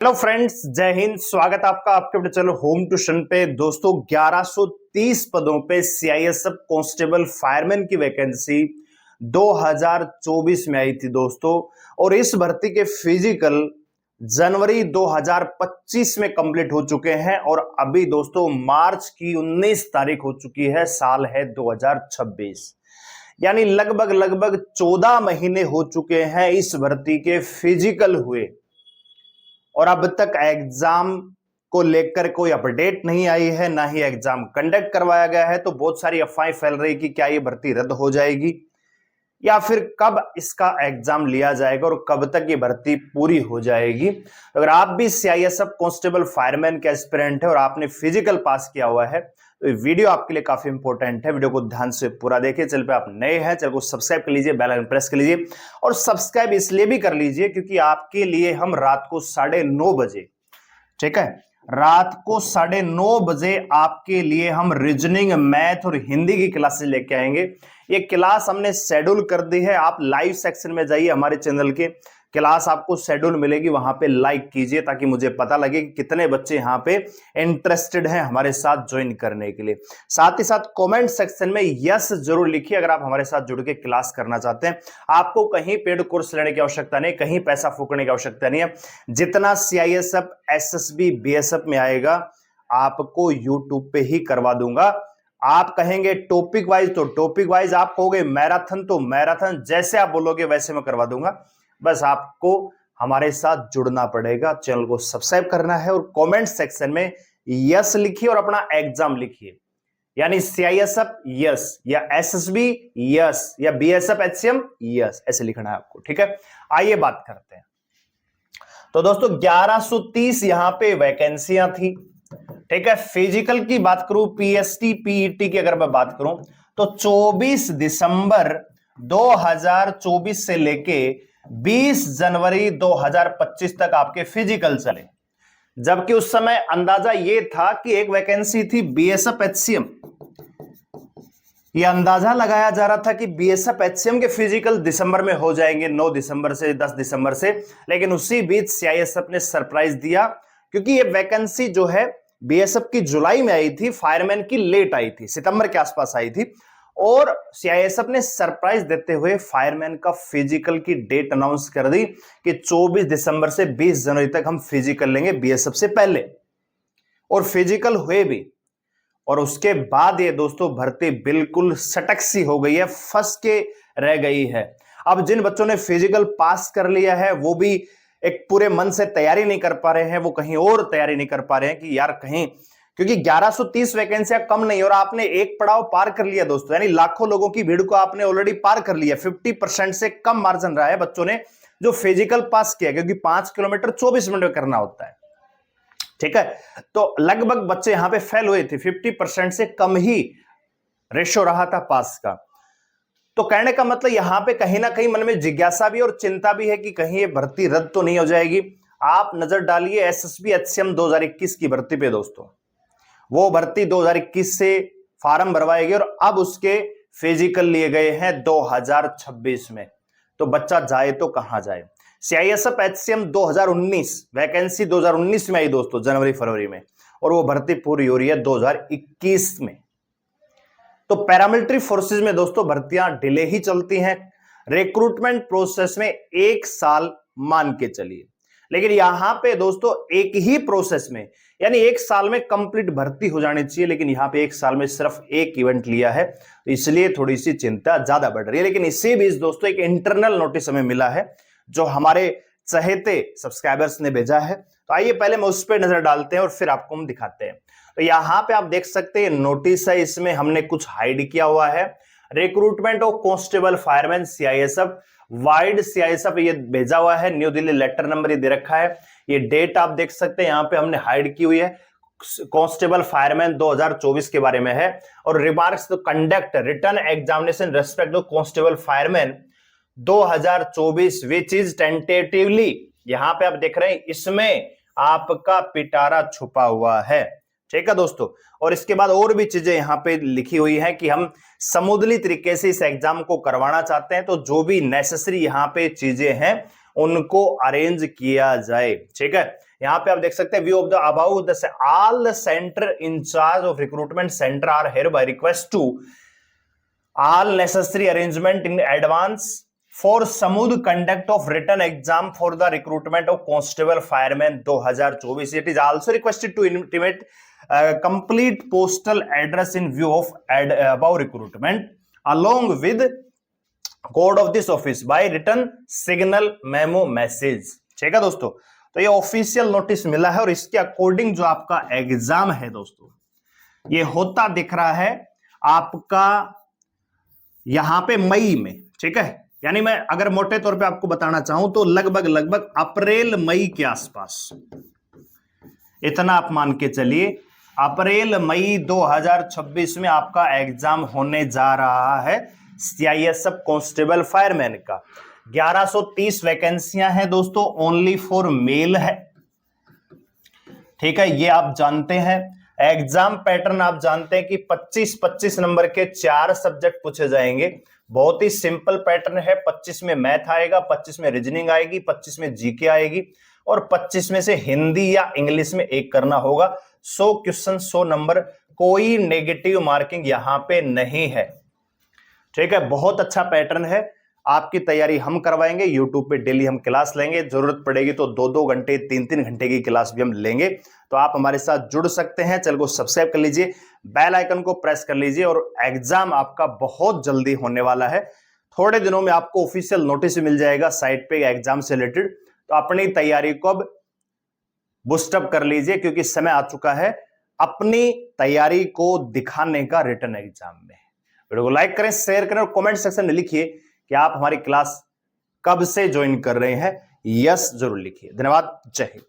Hello friends, जय हिंद। स्वागत आपका आपके अपने चैनल होम ट्यूशन पे। दोस्तों 1130 पदों पे सीआईएसएफ कांस्टेबल फायरमैन की वैकेंसी 2024 में आई थी दोस्तों, और इस भर्ती के फिजिकल जनवरी 2025 में कंप्लीट हो चुके हैं और अभी दोस्तों मार्च की 19 तारीख हो चुकी है। साल है 2026, यानी लगभग 14 महीने हो चुके हैं इस भर्ती के फिजिकल हुए, और अब तक एग्जाम को लेकर कोई अपडेट नहीं आई है, ना ही एग्जाम कंडक्ट करवाया गया है। तो बहुत सारी अफवाहें फैल रही कि क्या ये भर्ती रद्द हो जाएगी या फिर कब इसका एग्जाम लिया जाएगा और कब तक ये भर्ती पूरी हो जाएगी। अगर आप भी सीआईएसएफ कांस्टेबल फायरमैन के एस्पिरेंट है और आपने फिजिकल पास किया हुआ है तो ये वीडियो आपके लिए काफी इंपॉर्टेंट है। वीडियो को ध्यान से पूरा देखिए। चैनल पे आप नए हैं, चैनल को सब्सक्राइब कर लीजिए, बेल आइकन प्रेस कर लीजिए। और सब्सक्राइब इसलिए भी कर लीजिए क्योंकि आपके लिए हम रात को 9:30 बजे, ठीक है, रात को 9:30 बजे आपके लिए हम रीजनिंग, मैथ और हिंदी की क्लासेस लेके आएंगे। ये क्लास हमने शेड्यूल कर दी है। आप लाइव सेक्शन में जाइए, हमारे चैनल के क्लास आपको शेड्यूल मिलेगी, वहां पे लाइक कीजिए ताकि मुझे पता लगे कि कितने बच्चे यहाँ पे इंटरेस्टेड हैं हमारे साथ ज्वाइन करने के लिए। साथ ही साथ कमेंट सेक्शन में यस जरूर लिखिए अगर आप हमारे साथ जुड़ के क्लास करना चाहते हैं। आपको कहीं पेड कोर्स लेने की आवश्यकता नहीं, कहीं पैसा फूकने की आवश्यकता नहीं है। जितना सीआईएसएफ, एसएसबी, बीएसएफ में आएगा आपको यूट्यूब पे ही करवा दूंगा। आप कहेंगे टॉपिक वाइज तो टॉपिक वाइज, आप कहोगे मैराथन तो मैराथन, जैसे आप बोलोगे वैसे मैं करवा दूंगा। बस आपको हमारे साथ जुड़ना पड़ेगा, चैनल को सब्सक्राइब करना है और कमेंट सेक्शन में यस लिखिए और अपना एग्जाम लिखिए। यानी सीआईएसएफ यस, या एसएसबी यस, या बीएसएफ एचसीएम यस, ऐसे लिखना है आपको। ठीक है, आइए बात करते हैं। तो दोस्तों 1130 यहां पे वैकेंसियां थी। ठीक है, फिजिकल की बात करूं, पीएसटी पीईटी की अगर मैं बात करूं तो 24 दिसंबर 2024 से लेके 20 जनवरी 2025 तक आपके फिजिकल चले। जबकि उस समय अंदाजा यह था कि एक वैकेंसी थी बीएसएफ एचसीएम। यह अंदाजा लगाया जा रहा था कि बीएसएफ एचसीएम के फिजिकल दिसंबर में हो जाएंगे, 9 दिसंबर से 10 दिसंबर से। लेकिन उसी बीच सीआईएसएफ ने सरप्राइज दिया, क्योंकि यह वैकेंसी जो है बीएसएफ की जुलाई में आई थी, फायरमैन की लेट आई थी, सितंबर के आसपास आई थी। और सीआईएसएफ ने सरप्राइज देते हुए फायरमैन का फिजिकल की डेट अनाउंस कर दी कि 24 दिसंबर से 20 जनवरी तक हम फिजिकल लेंगे बीएसएफ से पहले, और फिजिकल हुए भी। और उसके बाद ये दोस्तों भर्ती बिल्कुल सटक सी हो गई है, फंस के रह गई है। अब जिन बच्चों ने फिजिकल पास कर लिया है वो भी एक पूरे मन से तैयारी नहीं कर पा रहे हैं, वो कहीं और तैयारी नहीं कर पा रहे हैं कि यार कहीं, क्योंकि 1130 वैकेंसियां कम नहीं, और आपने एक पड़ाव पार कर लिया दोस्तों, यानी लाखों लोगों की भीड़ को आपने ऑलरेडी पार कर लिया। 50% से कम मार्जिन रहा है बच्चों ने जो फिजिकल पास किया, क्योंकि 5 किलोमीटर 24 मिनट में करना होता है। ठीक है, तो लगभग बच्चे यहां पे फेल हुए थे, 50% से कम ही रेशो रहा था पास का। तो कहने का मतलब यहां पे कहीं ना कहीं मन में जिज्ञासा भी और चिंता भी है कि कहीं ये भर्ती रद्द तो नहीं हो जाएगी। आप नजर डालिए एसएसबी एचसीएम 2021 की भर्ती पे दोस्तों। वो भर्ती 2021 से फार्म भरवाए गए और अब उसके फिजिकल लिए गए हैं 2026 में। तो बच्चा जाए तो कहां जाए। सीआईएसएफ एचसीएम 2019 वैकेंसी 2019 में आई दोस्तों, जनवरी फरवरी में, और वो भर्ती पूरी हो रही है 2021 में। तो पैरामिलिट्री फोर्सेस में दोस्तों भर्तियां डिले ही चलती हैं। रिक्रूटमेंट प्रोसेस में 1 साल मान के चलिए, लेकिन यहां पे दोस्तों एक ही प्रोसेस में, यानी 1 साल में कंप्लीट भर्ती हो जानी चाहिए, लेकिन यहां पे 1 साल में सिर्फ एक इवेंट लिया है, तो इसलिए थोड़ी सी चिंता ज्यादा बढ़ रही है। लेकिन इसी बीच दोस्तों एक इंटरनल नोटिस हमें मिला है जो हमारे चहेते सब्सक्राइबर्स ने भेजा है। तो आइए पहले हम उस पर नजर डालते हैं और फिर आपको हम दिखाते हैं। तो यहां पे आप देख सकते हैं नोटिस है, इसमें हमने कुछ हाइड किया हुआ है। Recruitment of constable fireman CISF wide CISF ये भेजा हुआ है, न्यू दिल्ली, लेटर नंबर ये दे रखा है। ये डेट आप देख सकते हैं, यहां पे हमने हाइड की हुई है, कांस्टेबल फायरमैन 2024 के बारे में है। और remarks to conduct written examination respect to constable fireman 2024 which is tentatively, यहां पे आप देख रहे हैं इसमें आपका पिटारा छुपा हुआ है। ठीक है दोस्तों, और इसके बाद और भी चीजें यहां पे लिखी हुई है कि हम समुद्री तरीके से इस एग्जाम को करवाना चाहते हैं, तो जो भी नेसेसरी यहां पे चीजें हैं उनको अरेंज किया जाए। ठीक है, यहां पे आप देख सकते हैं view of the about the all centre incharge of recruitment centre are hereby request to all necessary arrangement in advance for smooth conduct of written exam for the recruitment of constable fireman 2024. It is also requested to intimate complete postal address in view of above recruitment along with code of this office by written signal memo message. ठीक है दोस्तों, तो ये official notice मिला है और इसके according जो आपका एग्जाम है दोस्तों ये होता दिख रहा है आपका यहां पे मई में. ठीक है, यानी मैं अगर मोटे तौर पे आपको बताना चाहूं तो लगभग अप्रैल मई के आसपास, इतना आप मान के चलिए अप्रैल मई 2026 में आपका एग्जाम होने जा रहा है सीआईएसएफ कांस्टेबल फायरमैन का. 1130 वैकेंसियां हैं दोस्तों, ओनली फॉर मेल है. ठीक है, ये आप जानते हैं. एग्जाम पैटर्न आप जानते हैं कि 25-25 नंबर के 4 सब्जेक्ट पूछे जाएंगे. बहुत ही सिंपल पैटर्न है. 25 में मैथ आएगा, 25 में रीजनिंग आएगी, 25 में जीके आएगी और 25 में से हिंदी या इंग्लिश में एक करना होगा. 100 क्वेश्चन 100 नंबर, कोई नेगेटिव मार्किंग यहां पे नहीं है. ठीक है, बहुत अच्छा पैटर्न है. आपकी तैयारी हम करवाएंगे. यूट्यूब पे डेली हम क्लास लेंगे, जरूरत पड़ेगी तो 2-2 घंटे 3-3 घंटे की क्लास भी हम लेंगे. तो आप हमारे साथ जुड़ सकते हैं. चैनल को सब्सक्राइब कर लीजिए, बेल आइकन को प्रेस कर लीजिए और एग्जाम आपका बहुत जल्दी होने वाला है. थोड़े दिनों में आपको ऑफिशियल नोटिस मिल जाएगा साइट पे एग्जाम से रिलेटेड. तो अपनी तैयारी को अब बूस्टअप कर लीजिए क्योंकि समय आ चुका है अपनी तैयारी को दिखाने का रिटन एग्जाम में. वीडियो को लाइक करें, शेयर करें और कमेंट सेक्शन में लिखिए कि आप हमारी क्लास कब से ज्वाइन कर रहे हैं. यस जरूर लिखिए. धन्यवाद. जय हिंद.